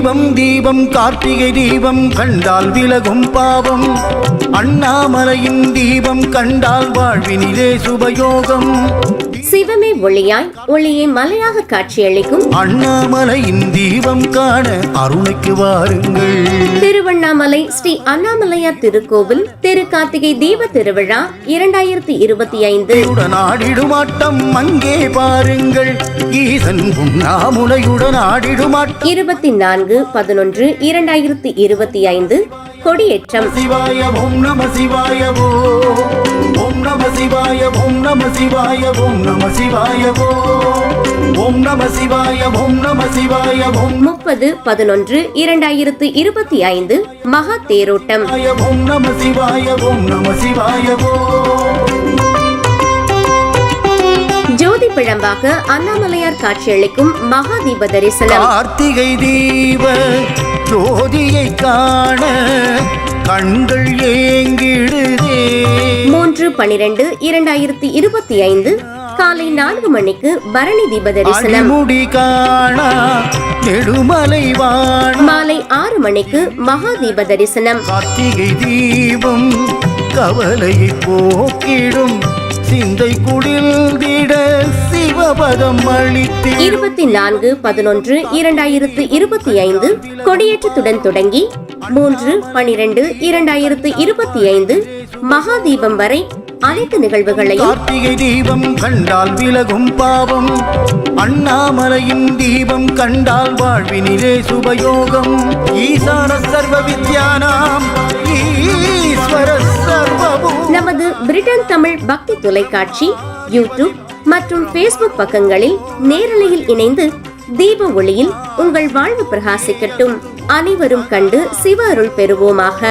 தீபம் தீபம் கார்த்திகை தீபம் கண்டால் விலகும் பாவம். அண்ணாமலையின் தீபம் கண்டால் வாழ்வினிலே சுபயோகம். சிவமே ஒளியாய் ஒளியை மலையாக காட்சியளிக்கும் அண்ணாமலையின் தீபம் காண அருணைக்கு வாருங்கள். திருவண்ணாமலை ஸ்ரீ அண்ணாமலையார் திருக்கோவில் திரு கார்த்திகை தீப திருவிழா 2025 ஆடிடும் ஆட்டம் அங்கே பாருங்கள். ஈசன் உண்ணாமுலையுடன் ஆடிடும் 24/11/2025 கொடியேற்றம். சிவாய ஓம் நம சிவாய ஓம் நம சிவாய ஓம் நம சிவாய ஓம் நம சிவாய ஓம் நம சிவாய ஓம் நம சிவாய 30/11/2025 மகா தேரோட்டம். ஓம் நம சிவாய ஓம் நம சிவாய ஜோதி பிழம்பாக அண்ணாமலையார் காட்சியளிக்கும் மகா தீப தரிசனம். கார்த்திகை தீப ஜோதியை காண கண்கள் ஏங்கிடுதே. 3/12/2025 காலை 4 மணிக்கு பரணி தீப தரிசனம். முடி காணா நெடுமலை வாண மாலை 6 மணிக்கு மகா தீப தரிசனம். கார்த்திகை தீபம் கவலையை போக்கிடும் சிந்தை குடில்திட சிவபதம் அளித்து 24/11/2025 கொடியேற்றத்துடன் தொடங்கி 3/12/2025 மகாதீபம் வரை அனைத்து நிகழ்வுகளையும். கார்த்திகை தீபம் கண்டால் விலகும் பாவம். அண்ணாமலையின் தீபம் கண்டால் வாழ்வினிலே சுபயோகம். ஈசான சர்வ வித்யானாம் ஈஸ்வர சர்வபூ. நமது பிரிட்டன் தமிழ் பக்தி தொலைக்காட்சி, யூடியூப் மற்றும் பேஸ்புக் பக்கங்களில் நேரலையில் இணைந்து தீப ஒளியில் உங்கள் வாழ்வு பிரகாசிக்கட்டும். அனைவரும் கண்டு சிவ அருள் பெறுவோமாக.